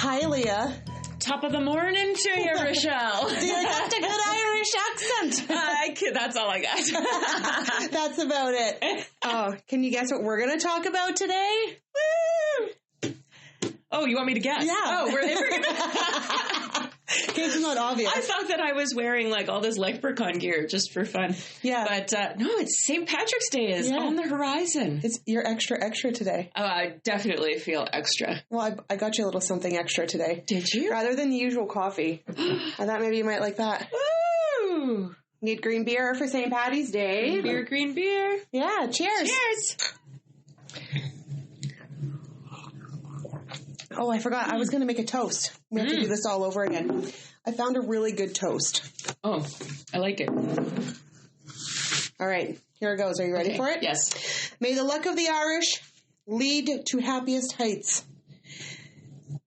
Hi, Leah. Top of the morning to you, Rochelle. You got a good Irish accent. That's all I got. That's about it. Oh, can you guess what we're going to talk about today? Woo! Oh, you want me to guess? Yeah. Oh, we're going to... In case it's not obvious. I thought that I was wearing like all this leprechaun gear just for fun. Yeah. But no, it's St. Patrick's Day is on the horizon. You're extra today. Oh, I definitely feel extra. Well, I got you a little something extra today. Did you? Rather than the usual coffee. I thought maybe you might like that. Woo! Need green beer for St. Patty's Day. Green beer. Yeah, cheers. Cheers. Oh, I forgot. I was going to make a toast. We have to do this all over again. I found a really good toast. Oh, I like it. All right. Here it goes. Are you ready for it? Yes. May the luck of the Irish lead to happiest heights,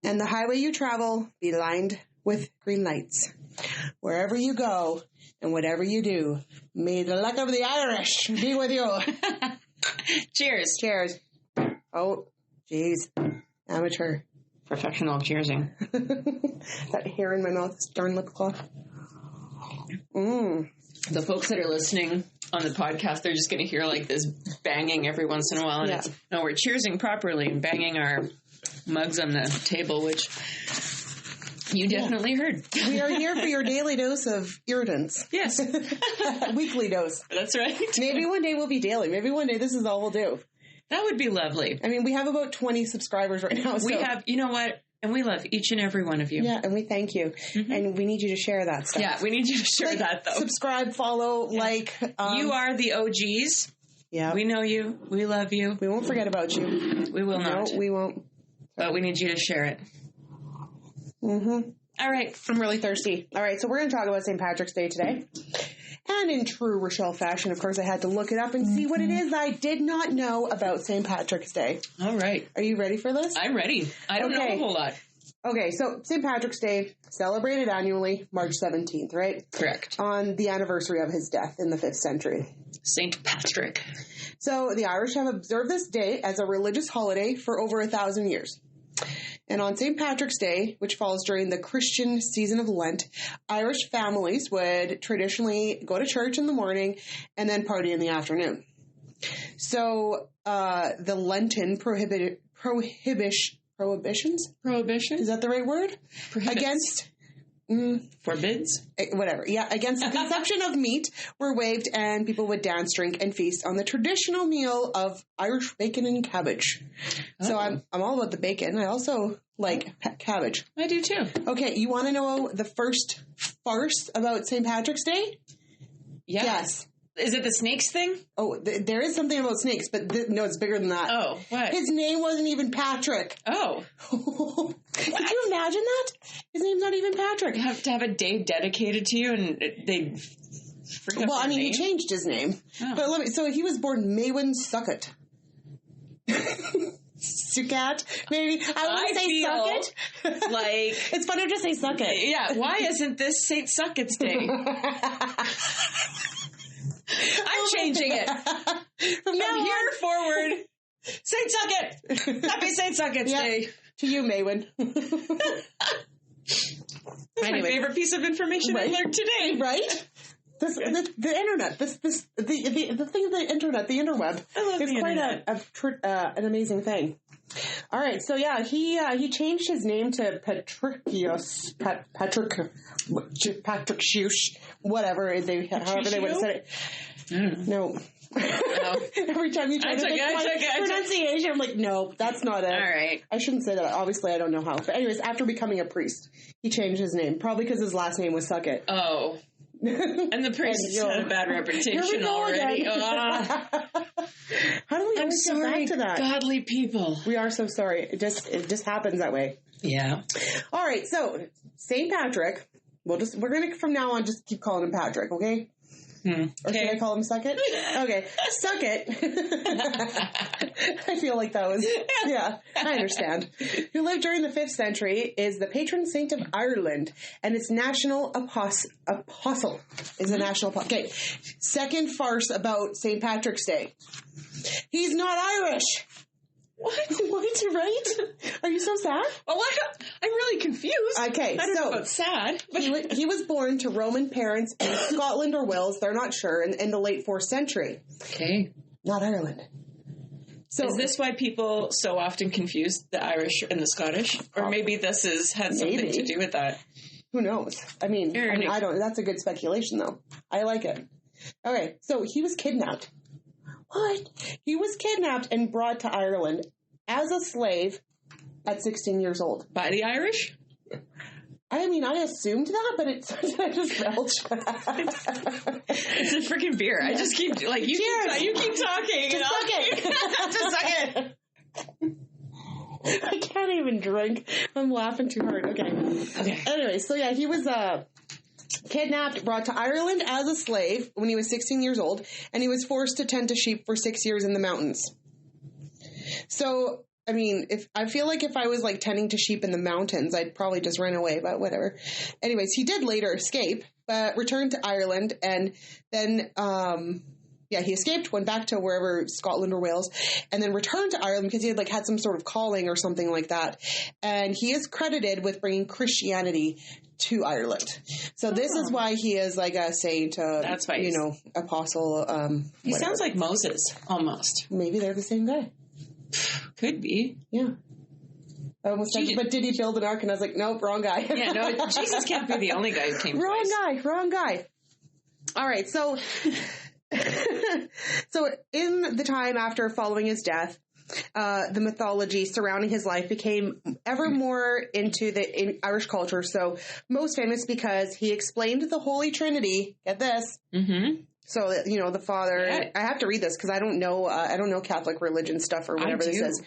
and the highway you travel be lined with green lights. Wherever you go and whatever you do, may the luck of the Irish be with you. Cheers. Cheers. Oh, geez. Amateur. Professional cheersing. That hair in my mouth, this darn lip gloss. The folks that are listening on the podcast, they're just going to hear like this banging every once in a while. And we're cheersing properly and banging our mugs on the table, which you definitely heard. We are here for your daily dose of irritants. Yes. Weekly dose. That's right. Maybe one day we'll be daily. Maybe one day this is all we'll do. That would be lovely. I mean, we have about 20 subscribers right now. We have, you know what? And we love each and every one of you. Yeah, and we thank you. Mm-hmm. And we need you to share that stuff. Yeah, we need you to share that, though. Subscribe, follow, like. You are the OGs. Yeah. We know you. We love you. We won't forget about you. We will not. No, we won't. But we need you to share it. Mm-hmm. All right. I'm really thirsty. All right, so we're going to talk about St. Patrick's Day today. And in true Rochelle fashion, of course, I had to look it up and see what it is I did not know about St. Patrick's Day. All right. Are you ready for this? I'm ready. I don't know a whole lot. Okay, so St. Patrick's Day, celebrated annually, March 17th, right? Correct. On the anniversary of his death in the 5th century. St. Patrick. So the Irish have observed this day as a religious holiday for over 1,000 years. And on St. Patrick's Day, which falls during the Christian season of Lent, Irish families would traditionally go to church in the morning and then party in the afternoon. So the Lenten prohibitions? Prohibition? Is that the right word? Prohibits. Against... Forbids? Whatever. Yeah, against the consumption of meat were waived, and people would dance, drink, and feast on the traditional meal of Irish bacon and cabbage. Oh. So I'm all about the bacon. I also like cabbage. I do too. Okay, you want to know the first farce about St. Patrick's Day? Yeah. Yes. Is it the snakes thing? Oh, there is something about snakes, but no, it's bigger than that. Oh, what? His name wasn't even Patrick. Oh. Could you imagine that? His name's not even Patrick. You have to have a day dedicated to you, and they forget. Well, I mean, he changed his name. Oh. But so he was born Maywin Suckett. Succat, maybe. I want to say Suckett. Like it's funner to say Suckett. Yeah. Why isn't this St. Suckett's Day? I'm changing it. From here forward, St. Suckett. Happy St. Suckett's Day. To you, Maywin. That's my favorite piece of information I learned today. Right? The internet, the thing of the internet, the interweb. It's quite an amazing thing. All right, so yeah, he changed his name to Patrick Shush, whatever however they would have said it. No. Every time you try to think pronunciation, I'm like, no, that's not it. All right. I shouldn't say that. Obviously, I don't know how. But anyways, after becoming a priest, he changed his name, probably because his last name was Suckett. Oh. And the priest had a bad reputation already. How do we always get back to that? Godly people. We are so sorry. It just happens that way. Yeah. All right. So St. Patrick. We're gonna from now on just keep calling him Patrick. Okay. Or should I call him Suckett? Okay. Suckett. I feel like that was, I understand. Who lived during the 5th century, is the patron saint of Ireland, and its national apostle is a national apostle. Okay. Second farce about St. Patrick's Day. He's not Irish. What? Right? Are you so sad? Well, I'm really confused. Okay, I don't know about sad. But he was born to Roman parents in Scotland or Wales, they're not sure, in the late 4th century. Okay. Not Ireland. So, is this why people so often confuse the Irish and the Scottish? Or maybe this had something to do with that. Who knows? I mean, I don't. That's a good speculation, though. I like it. Okay, so he was kidnapped. What? He was kidnapped and brought to Ireland as a slave at 16 years old. By the Irish? I mean, I assumed that, but I just felt it's a freaking beer. I just keep, you keep talking. Just suck it. Just suck it. I can't even drink. I'm laughing too hard. Okay. Anyway, so yeah, he was kidnapped, brought to Ireland as a slave when he was 16 years old, and he was forced to tend to sheep for 6 years in the mountains. So, I mean, I feel like if I was like tending to sheep in the mountains, I'd probably just run away, but whatever. Anyways, he did later escape, but returned to Ireland, and then, he escaped, went back to wherever, Scotland or Wales, and then returned to Ireland because he had had some sort of calling or something like that. And he is credited with bringing Christianity to Ireland. So this is why he is like a saint, that's why apostle. He sounds like Moses, almost. Maybe they're the same guy. Could be. Yeah. I almost said, but did he build an ark? And I was like, nope, wrong guy. Yeah, no, Jesus can't be the only guy who came Wrong guy. All right, so... So in the time after following his death, the mythology surrounding his life became ever more into the Irish culture. So most famous because he explained the Holy Trinity. Get this. Mm-hmm. So that, the Father. Yeah. I have to read this because I don't know Catholic religion stuff or whatever this is.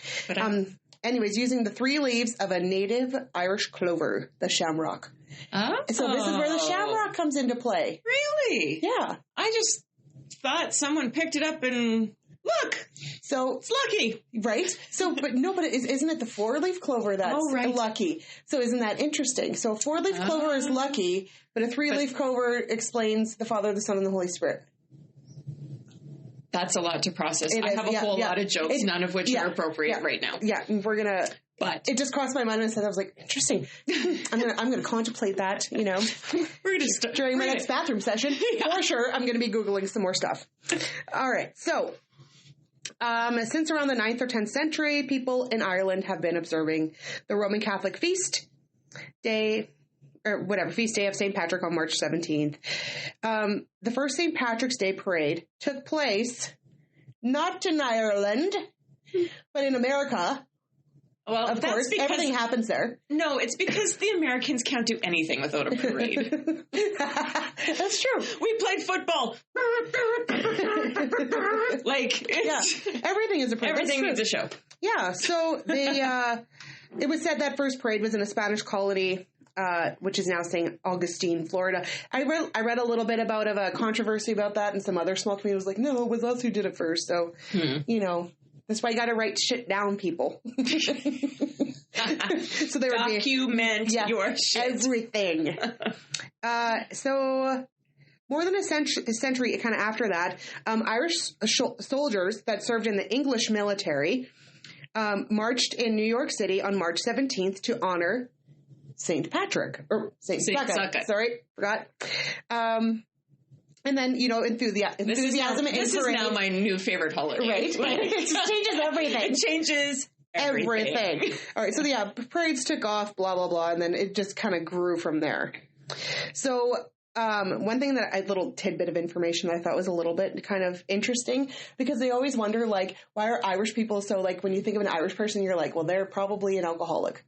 Anyways, using the 3 leaves of a native Irish clover, the shamrock. Oh. So this is where the shamrock comes into play. Really? Yeah. I just thought someone picked it up and look. So it's lucky, right? So, but isn't it the 4-leaf clover that's lucky? So isn't that interesting? So a 4-leaf clover is lucky, but a 3-leaf clover explains the Father, the Son, and the Holy Spirit. That's a lot to process. I have a whole lot of jokes, none of which are appropriate right now. Yeah, and we're gonna. But it just crossed my mind and I was like, interesting. I'm gonna contemplate that, We're gonna during my next bathroom session. Yeah. For sure, I'm gonna be Googling some more stuff. All right. So, since around the 9th or 10th century, people in Ireland have been observing the Roman Catholic feast day of St. Patrick on March 17th. The first St. Patrick's Day parade took place not in Ireland, but in America. Well, of course, everything happens there. No, it's because the Americans can't do anything without a parade. That's true. We played football. Everything is a parade. Everything needs a show. Yeah, so it was said that first parade was in a Spanish colony, which is now St. Augustine, Florida. I read a little bit about a controversy about that, and some other small community was like, no, it was us who did it first. So, that's why you got to write shit down, people. So they were document your shit. Everything. So more than a century kind of after that, Irish soldiers that served in the English military marched in New York City on March 17th to honor St. Patrick or St. Succat. Sorry, forgot. And then, enthusiasm. This is now my new favorite holiday. Right? It changes everything. It changes everything. All right. So, parades took off, blah, blah, blah. And then it just kind of grew from there. So, one thing a little tidbit of information I thought was a little bit kind of interesting, because they always wonder, why are Irish people so, when you think of an Irish person, you're like, well, they're probably an alcoholic.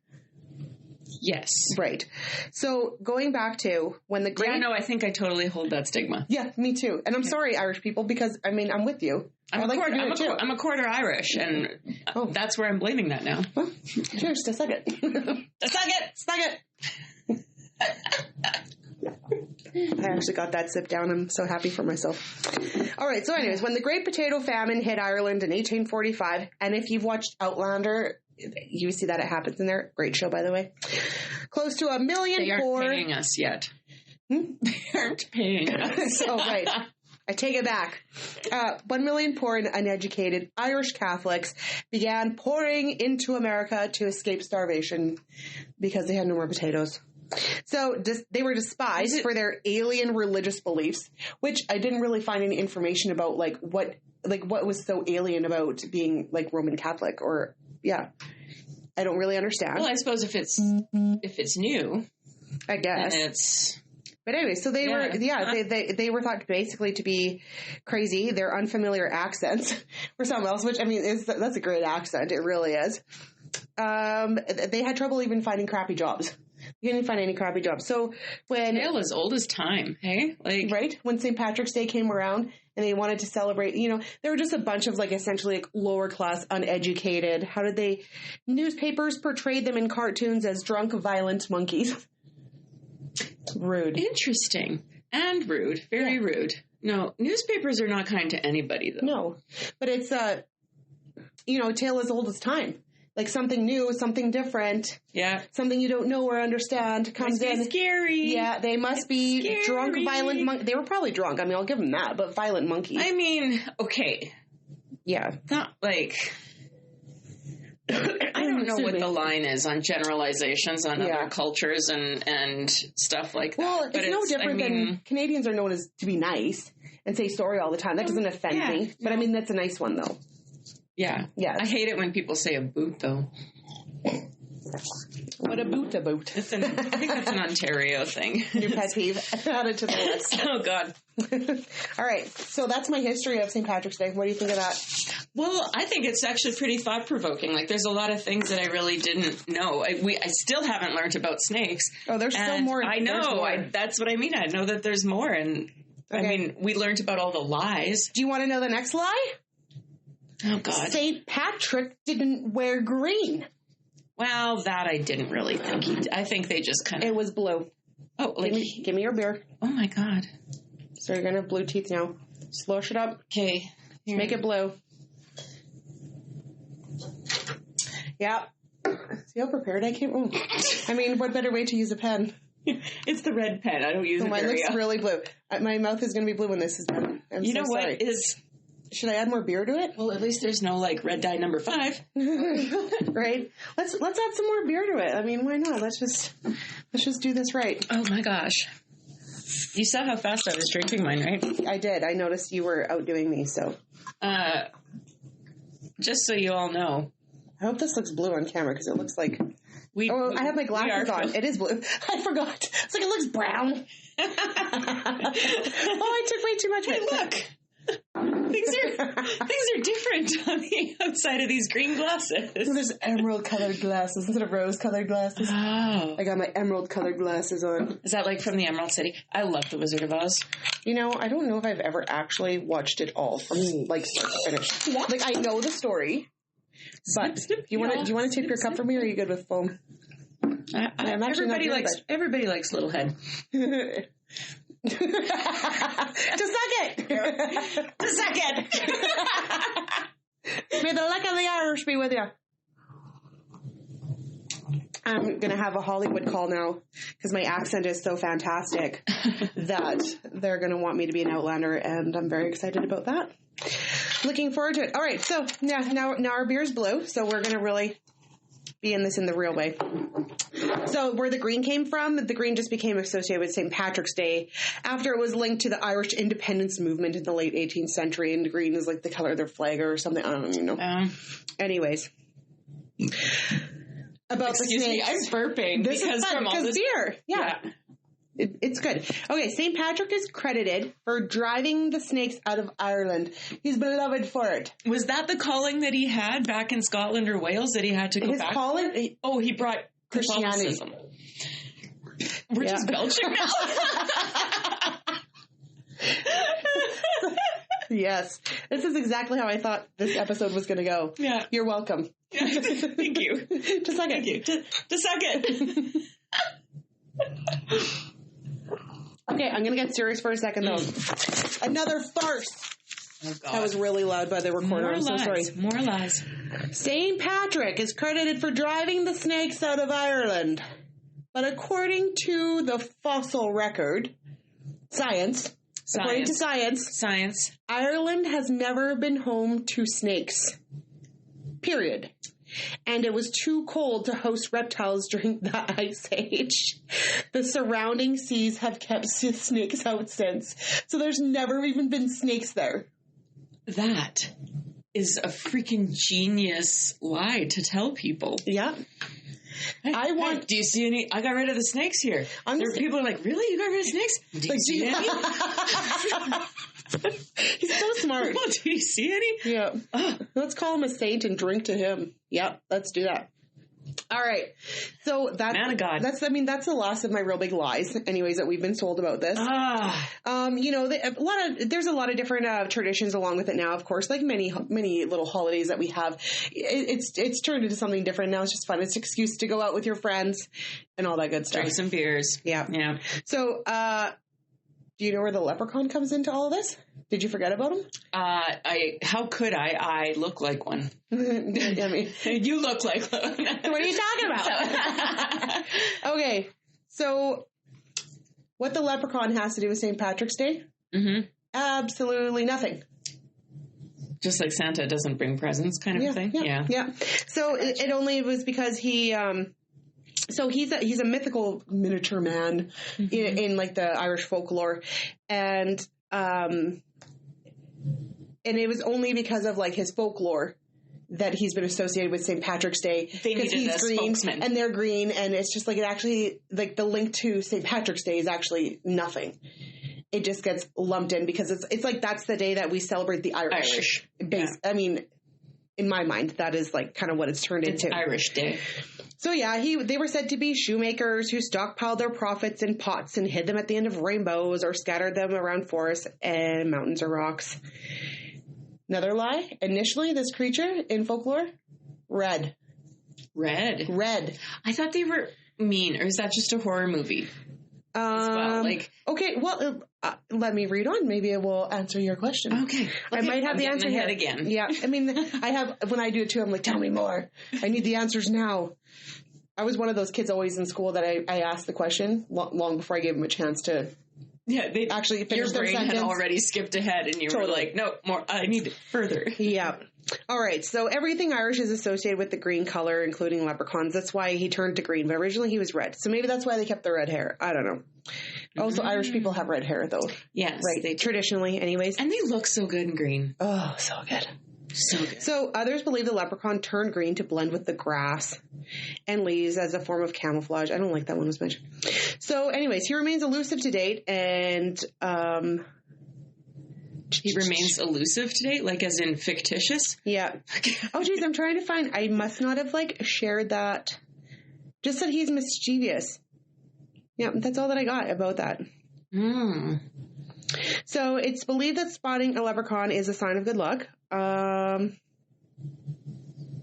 Yes. Right. So going back to when the great... Yeah, no, I think I totally hold that stigma. Yeah, me too. And I'm sorry, Irish people, because, I'm with you. I'm a quarter Irish, and that's where I'm blaming that now. Well, cheers to suck it. Suck it! I actually got that sip down. I'm so happy for myself. All right. So anyways, when the Great Potato Famine hit Ireland in 1845, and if you've watched Outlander... You see that it happens in there. Great show, by the way. Close to 1 million poor... They aren't paying us yet. They aren't paying us. Oh, right. I take it back. 1 million poor and uneducated Irish Catholics began pouring into America to escape starvation because they had no more potatoes. So they were despised for their alien religious beliefs, which I didn't really find any information about, what was so alien about being Roman Catholic, or I don't really understand. Well, I suppose if it's new, I guess it's. But anyway, so they were thought basically to be crazy. Their unfamiliar accents were something else, which that's a great accent. It really is. They had trouble even finding crappy jobs. You didn't find any crappy jobs. So when tale as old as time, hey, right when St. Patrick's Day came around and they wanted to celebrate, there were just a bunch of essentially lower class, uneducated. How did they? Newspapers portrayed them in cartoons as drunk, violent monkeys. Rude. Interesting. And rude. Very rude. No, newspapers are not kind to anybody, though. No. But it's, a tale as old as time. Something new, something different. Yeah. Something you don't know or understand comes in. Scary. Yeah, they must be scary. Drunk, violent monkeys. They were probably drunk. I'll give them that, but violent monkeys. Okay. Yeah. Not I don't know what the line is on generalizations on other cultures and stuff like that. Well, it's no different than Canadians are known as to be nice and say sorry all the time. That doesn't offend me. But that's a nice one, though. Yeah. Yeah. I hate it when people say a boot, though. What a boot a boot. I think that's an Ontario thing. New pet peeve. Add it to the list. Oh, God. All right. So that's my history of St. Patrick's Day. What do you think of that? Well, I think it's actually pretty thought-provoking. There's a lot of things that I really didn't know. I still haven't learned about snakes. Oh, there's still more. I know. That's what I mean. I know that there's more. And, we learned about all the lies. Do you want to know the next lie? Oh, God. St. Patrick didn't wear green. Well, that I didn't really think he did. I think they just kind of... It was blue. Oh, give me your beer. Oh, my God. So you're going to have blue teeth now. Slosh it up. Okay. Make it blue. Yeah. See how prepared I came? Oh. What better way to use a pen? It's the red pen. I don't use it mine looks really blue. My mouth is going to be blue when this is done. You know what sorry. is... Should I add more beer to it? Well, at least there's no red dye number 5. Right? Let's add some more beer to it. Why not? Let's just do this right. Oh my gosh. You saw how fast I was drinking mine, right? I did. I noticed you were outdoing me, so. Just so you all know. I hope this looks blue on camera because it looks like. I have my glasses on. It is blue. I forgot. It's it looks brown. I took way too much of it. Hey, look. Things are different on the outside of these green glasses. So there's emerald colored glasses instead of rose colored glasses. Oh. I got my emerald colored glasses on. Is that from the Emerald City? I love The Wizard of Oz. I don't know if I've ever actually watched it all from start to finish. What? I know the story. But do you want to tip your cup for me, or are you good with foam? Everybody likes Littlehead. Just suck it. Just suck it. May the luck of the Irish be with you. I'm going to have a Hollywood call now because my accent is so fantastic that they're going to want me to be an Outlander, and I'm very excited about that. Looking forward to it. All right, so now our beer's blue, so we're going to really be in this in the real way. So where the green came from, the green just became associated with St. Patrick's Day after it was linked to the Irish independence movement in the late 18th century, and green is the color of their flag or something. I don't even know. Anyways. About Excuse me, I'm burping. This is fun, because beer. Yeah. It's good. Okay, St. Patrick is credited for driving the snakes out of Ireland. He's beloved for it. Was that the calling that he had back in Scotland or Wales that he had to go back? His calling? He brought Christianity. We're just belching now. Yes. This is exactly how I thought this episode was going to go. Yeah. You're welcome. Thank you. Just suck it. Thank you. Just suck it. Okay, I'm going to get serious for a second, though. Another farce. Oh, God. That was really loud by the recorder. I'm so sorry. More lies. St. Patrick is credited for driving the snakes out of Ireland. But according to the fossil record, science, According to science, Ireland has never been home to snakes. Period. And it was too cold to host reptiles during the Ice Age. The surrounding seas have kept snakes out since. So there's never even been snakes there. That is a freaking genius lie to tell people. Yeah. Hey, do you see any? I got rid of the snakes here. People are like, really? You got rid of snakes? Do you see any? He's so smart. Do you see any? Yeah. Let's call him a saint and drink to him. Yep. Let's do that. All right. So that's man of God. That's the last of my real big lies, anyways, that we've been told about this. There's a lot of different traditions along with it now, of course, like many little holidays that we have. It's turned into something different now. It's just fun. It's an excuse to go out with your friends and all that good stuff. Drink some beers. Yeah. Yeah. So, do you know where the leprechaun comes into all of this? Did you forget about him? How could I? I look like one. I mean, you look like one. What are you talking about? Okay, so what the leprechaun has to do with St. Patrick's Day? Mm-hmm. Absolutely nothing. Just like Santa doesn't bring presents, kind of thing. Yeah. So it only was because he. So he's a mythical miniature man in like the Irish folklore, and it was only because of like his folklore that he's been associated with St. Patrick's Day, because he's green spokesman. And they're green, and it's just like it actually like the link to St. Patrick's Day is actually nothing. It just gets lumped in because it's like that's the day that we celebrate the Irish base. Yeah. I mean, in my mind, that is like kind of what it's turned into. Irish Day. So yeah, they were said to be shoemakers who stockpiled their profits in pots and hid them at the end of rainbows or scattered them around forests and mountains or rocks. Another lie. Initially, this creature in folklore, red. Red. I thought they were mean, or is that just a horror movie? Okay, well, let me read on. Maybe it will answer your question. Okay. I might have the answer here again. Yeah, I mean, I have, when I do it too, I'm like, tell me more. I need the answers now. I was one of those kids always in school that I asked the question long before I gave them a chance to they actually finish their sentence. Your brain had already skipped ahead and you were like, no, more, I need it further. Yeah. All right, so everything Irish is associated with the green color, including leprechauns. That's why he turned to green, but originally he was red. So maybe that's why they kept the red hair. I don't know. Also, Irish people have red hair, though. Yes. Right, traditionally, anyways. And they look so good in green. Oh, so good. So good. So others believe the leprechaun turned green to blend with the grass and leaves as a form of camouflage. I don't like that one as much. So anyways, he remains elusive to date, and he remains elusive to date, like as in fictitious? Yeah. Oh, geez, I'm trying to find, I must not have like shared that. Just that he's mischievous. Yeah, that's all that I got about that. So it's believed that spotting a leprechaun is a sign of good luck.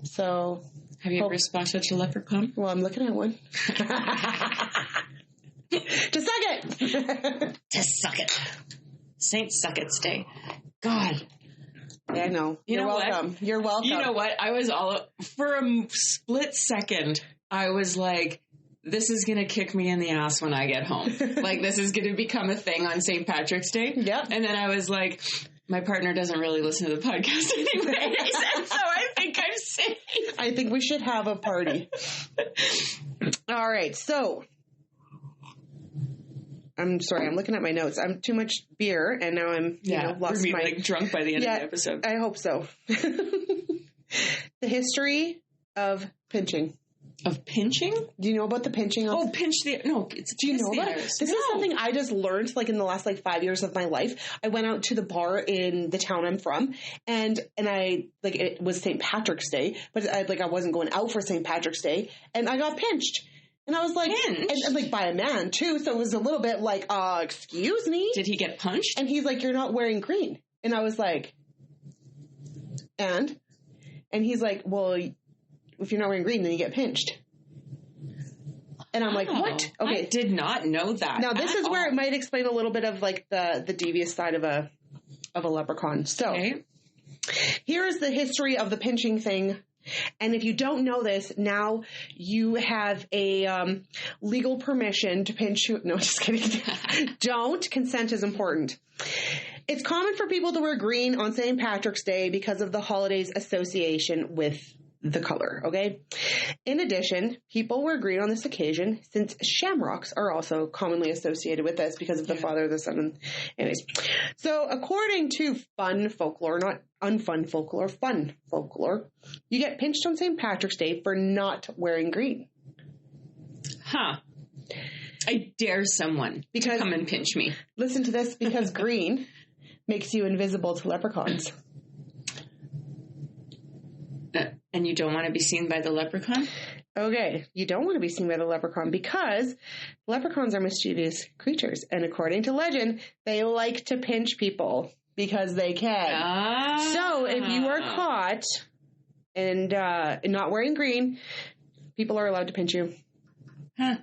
So have you ever spotted a leprechaun? Well, I'm looking at one. To suck it. To suck it. Saint Sucket's Day. God. Yeah, I know. You're welcome. What? You're welcome. You know what? I was for a split second, I was like, this is going to kick me in the ass when I get home. Like, this is going to become a thing on St. Patrick's Day. Yep. And then I was like, my partner doesn't really listen to the podcast anyway. So I think I'm safe. I think we should have a party. All right. So I'm sorry. I'm looking at my notes. I'm too much beer, and now I'm lost my like drunk by the end of the episode. I hope so. The history of pinching. Of pinching? Do you know about the pinching? Pinch the... No, do you know about it? This is something I just learned, like, in the last, 5 years of my life. I went out to the bar in the town I'm from, and I, it was St. Patrick's Day, but, I wasn't going out for St. Patrick's Day, and I got pinched. And I was like... And by a man, too, so it was a little bit like, excuse me? Did he get punched? And he's like, you're not wearing green. And I was like... And he's like, well... If you're not wearing green, then you get pinched. And I'm like, what? Okay. I did not know that. Now, this is where it might explain a little bit of, the devious side of a leprechaun. So, Here is the history of the pinching thing And if you don't know this, now you have a legal permission to pinch you. No, just kidding. Don't. Consent is important. It's common for people to wear green on St. Patrick's Day because of the holiday's association with the color, okay? In addition, people wear green on this occasion since shamrocks are also commonly associated with this because of the Father, the Son, and anyways. So according to fun folklore, not unfun folklore, fun folklore, you get pinched on St. Patrick's Day for not wearing green. Huh. I dare someone to come and pinch me. Listen to this, because green makes you invisible to leprechauns. And you don't want to be seen by the leprechaun? Okay, you don't want to be seen by the leprechaun because leprechauns are mischievous creatures. And according to legend, they like to pinch people because they can. So if you are caught and not wearing green, people are allowed to pinch you. Huh.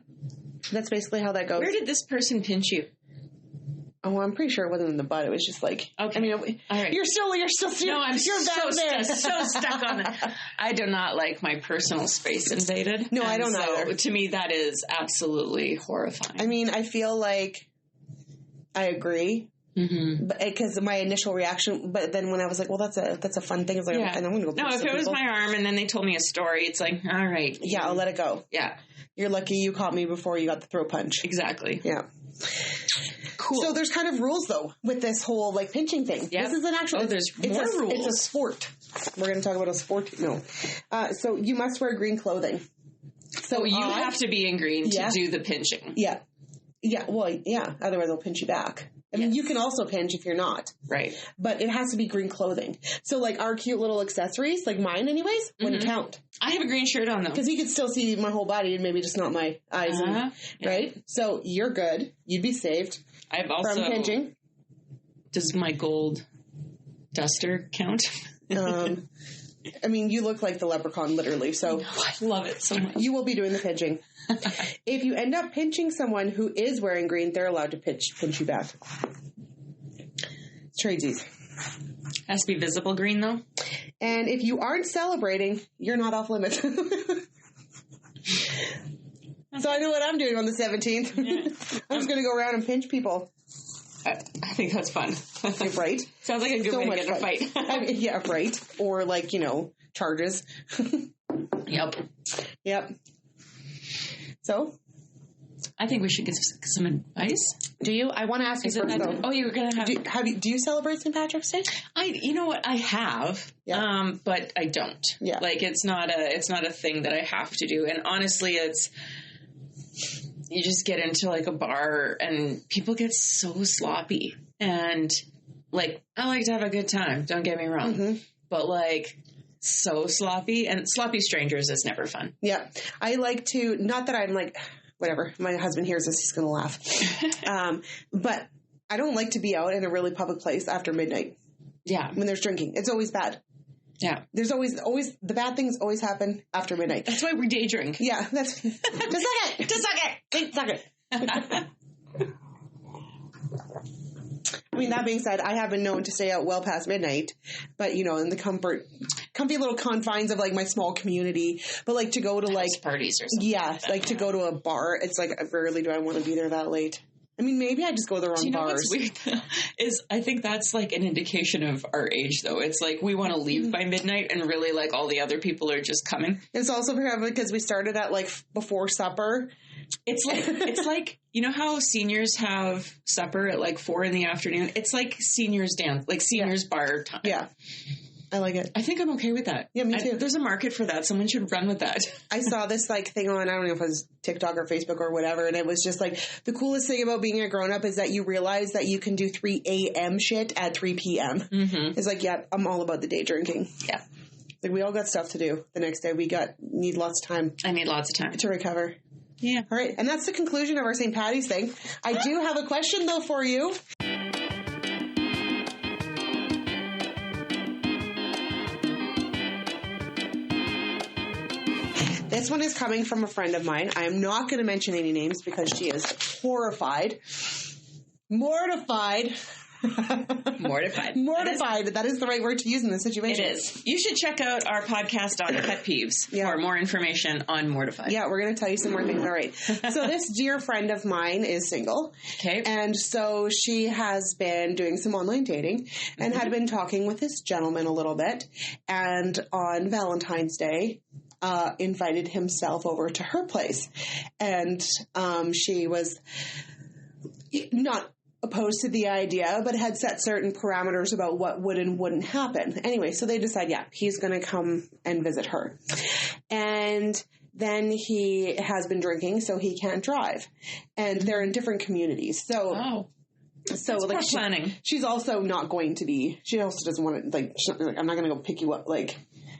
That's basically how that goes. Where did this person pinch you? Oh, I'm pretty sure it wasn't in the butt. It was just like, okay. I mean, all right. you're still. No, I'm so stuck on that. I do not like my personal space invaded. No, I don't either. To me, that is absolutely horrifying. I mean, I feel like I agree. Mm-hmm. Because my initial reaction, but then when I was like, well, that's a fun thing. It's like, and I'm going to go. No, if it was my arm and then they told me a story, it's like, all right. Yeah, I'll let it go. Yeah. You're lucky you caught me before you got the throat punch. Exactly. Yeah. Cool. So there's kind of rules, though, with this whole, like, pinching thing. Yep. This is an actual... there's more rules. It's a sport. We're going to talk about a sport. No. So you must wear green clothing. So you have to be in green to do the pinching. Yeah. Yeah. Well, yeah. Otherwise, they'll pinch you back. I mean, you can also pinch if you're not. Right. But it has to be green clothing. So, like, our cute little accessories, like mine anyways, wouldn't count. I have a green shirt on, though. Because you could still see my whole body and maybe just not my eyes. Right? So, you're good. You'd be saved from pinching. Does my gold duster count? I mean, you look like the leprechaun, literally. So I love it so much. You will be doing the pinching. If you end up pinching someone who is wearing green, they're allowed to pinch you back. It's tradesies. Has to be visible green, though. And if you aren't celebrating, you're not off limits. So I know what I'm doing on the 17th. Yeah. I'm just going to go around and pinch people. I think that's fun. Right? Sounds like a good way to get in a fight. Yeah, right. Or like, charges. Yep. So? I think we should get some advice. Do you? I want to ask you first, though. Oh, you were going to have... Do you celebrate St. Patrick's Day? You know what? I have, but I don't. Yeah. Like, it's not a thing that I have to do. And honestly, you just get into like a bar and people get so sloppy, and like, I like to have a good time. Don't get me wrong, but like so sloppy, and sloppy strangers is never fun. Yeah. I like to, not that I'm like, whatever, my husband hears this, he's going to laugh. But I don't like to be out in a really public place after midnight. Yeah. When there's drinking. It's always bad. Yeah. There's always the bad things always happen after midnight. That's why we day drink. Yeah. That's just suck it. Just suck it. Suck it. I mean, that being said, I have been known to stay out well past midnight, but in the comfy little confines of like my small community. But like to go to like parties or something. Yeah, like to go to a bar. It's like rarely do I want to be there that late. I mean, maybe I just go to the wrong bars. What's weird is I think that's like an indication of our age, though. It's like we want to leave by midnight, and really like all the other people are just coming. It's also probably because we started at like before supper. It's like you know how seniors have supper at like 4 p.m. It's like seniors dance, like seniors bar time. Yeah. I like it. I think I'm okay with that. Yeah, me too. There's a market for that. Someone should run with that. I saw this like thing on, I don't know if it was TikTok or Facebook or whatever, and it was just like, the coolest thing about being a grown-up is that you realize that you can do 3 a.m. shit at 3 p.m. Mm-hmm. It's like, yeah, I'm all about the day drinking. Yeah. Like, we all got stuff to do the next day. Need lots of time. I need lots of time. To recover. Yeah. All right. And that's the conclusion of our St. Paddy's thing. I do have a question, though, for you. This one is coming from a friend of mine. I am not going to mention any names because she is horrified, mortified Mortified. Mortified. That is the right word to use in this situation. It is. You should check out our podcast on pet peeves for more information on mortified. Yeah, we're going to tell you some more things. All right. So this dear friend of mine is single. Okay. And so she has been doing some online dating and had been talking with this gentleman a little bit. And on Valentine's Day, invited himself over to her place. And she was not opposed to the idea, but had set certain parameters about what would and wouldn't happen. Anyway, so they decide, he's going to come and visit her. And then he has been drinking, so he can't drive. And they're in different communities. So, like, she's also not going to be, she also doesn't want to, like, I'm not going to go pick you up, like,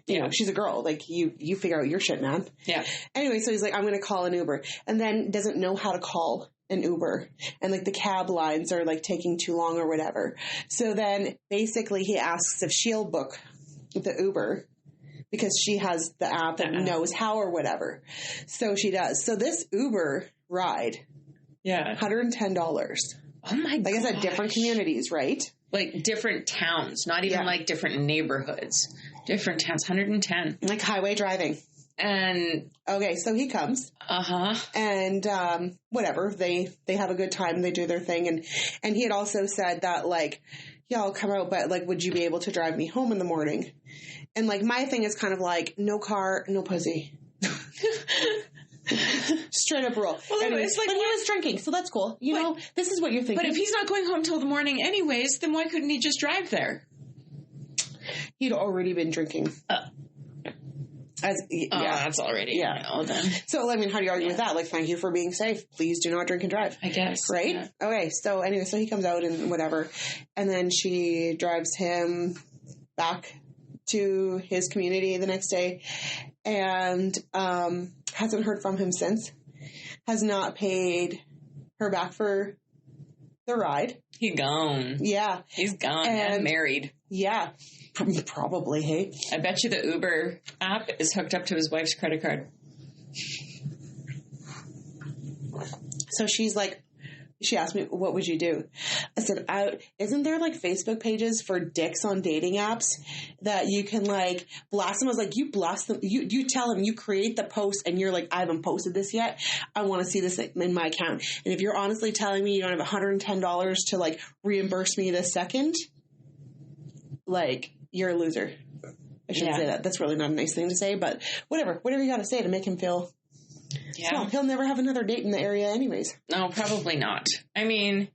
you know, she's a girl. Like, you figure out your shit, man. Yeah. Anyway, so he's like, I'm going to call an Uber. And then doesn't know how to call an Uber. And, like, the cab lines are, like, taking too long or whatever. So then, basically, he asks if she'll book the Uber because she has the app and knows how or whatever. So she does. So this Uber ride, $110. Oh, my God. Like I said, different communities, right? Like, different towns, not even, like, different neighborhoods. Different towns, 110. Like highway driving. And okay, so he comes. And whatever, they have a good time, they do their thing, and he had also said that, like, I'll come out, but, like, would you be able to drive me home in the morning? And, like, my thing is kind of like, no car, no pussy. Straight up rule. Well, anyways, like, but he was drinking, so that's cool. You know, this is what you're thinking. But if he's not going home till the morning anyways, then why couldn't he just drive there? He'd already been drinking. That's already then. So, I mean, how do you argue with that? Like, thank you for being safe. Please do not drink and drive. I guess. Right? Yeah. Okay, so anyway, so he comes out and whatever. And then she drives him back to his community the next day. And hasn't heard from him since. Has not paid her back for the ride. He's gone. Yeah. He's gone and married. Yeah. Probably, hey? I bet you the Uber app is hooked up to his wife's credit card. So she's like, she asked me, what would you do? I said, isn't there, like, Facebook pages for dicks on dating apps that you can, like, blast them? I was like, you blast them. You tell them, you create the post and you're like, I haven't posted this yet. I want to see this in my account. And if you're honestly telling me you don't have $110 to, like, reimburse me this second, like, you're a loser. I shouldn't say that. That's really not a nice thing to say, but whatever you got to say to make him feel. Yeah. Small. He'll never have another date in the area anyways. No, probably not. I mean,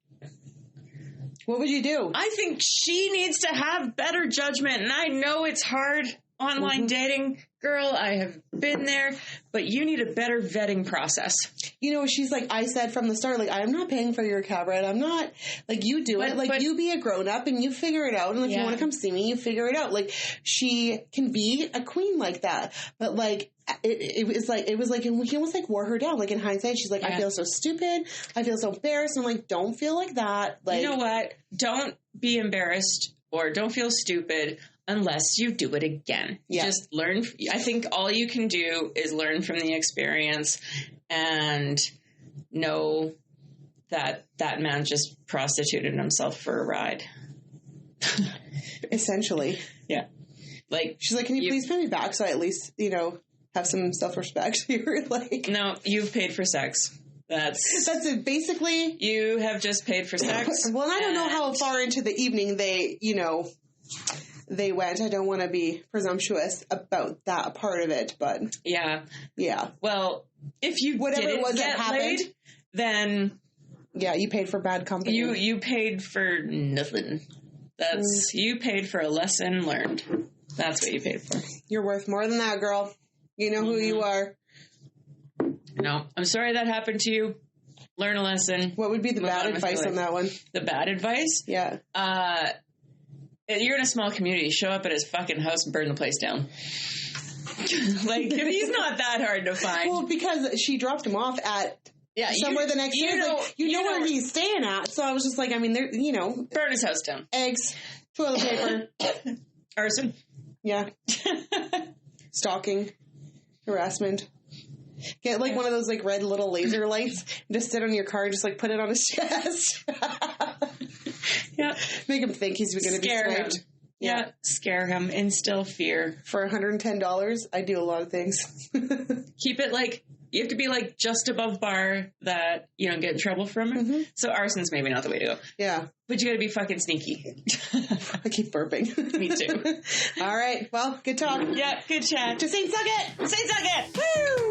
what would you do? I think she needs to have better judgment, and I know it's hard online dating. Girl, I have been there, but you need a better vetting process. You know, she's like, I said from the start, like, I'm not paying for your cab ride. I'm not, like, you do it. Like, you be a grown-up and you figure it out. And if you want to come see me, you figure it out. Like, she can be a queen like that. But, like, it was like, he almost, like, wore her down. Like, in hindsight, she's like, I feel so stupid. I feel so embarrassed. I'm like, don't feel like that. Like, you know what? Don't be embarrassed or don't feel stupid unless you do it again. Yeah. Just learn. I think all you can do is learn from the experience and know that that man just prostituted himself for a ride. Essentially. Yeah. Like, she's like, can you please pay me back so I at least, you know, have some self-respect here? Like, no, you've paid for sex. That's it. Basically, you have just paid for sex. Well, and I don't know how far into the evening they went. I don't want to be presumptuous about that part of it, but yeah. Well, if you didn't get laid, then you paid for bad company. You paid for nothing. That's you paid for a lesson learned. That's what you paid for. You're worth more than that, girl. You know who you are. No, I'm sorry that happened to you. Learn a lesson. What would be the bad advice on that one? The bad advice? Yeah. You're in a small community. Show up at his fucking house and burn the place down. Like, he's not that hard to find. Well, because she dropped him off at somewhere the next day. You know where he's staying at. So I was just like, I mean, there, you know. Burn his house down. Eggs, toilet paper. Arson. Yeah. Stalking. Harassment. Get, like, one of those, like, red little laser lights and just sit on your car and just, like, put it on his chest. Yeah. Make him think he's going to be sniped. Him. Yeah, scare him, instill fear. For $110, I do a lot of things. Keep it like, you have to be like just above bar that you don't get in trouble from it. Mm-hmm. So arson's maybe not the way to go. Yeah. But you gotta be fucking sneaky. I keep burping. Me too. All right. Well, good talk. Yeah, good chat. Just say suck it. Say suck it. Woo!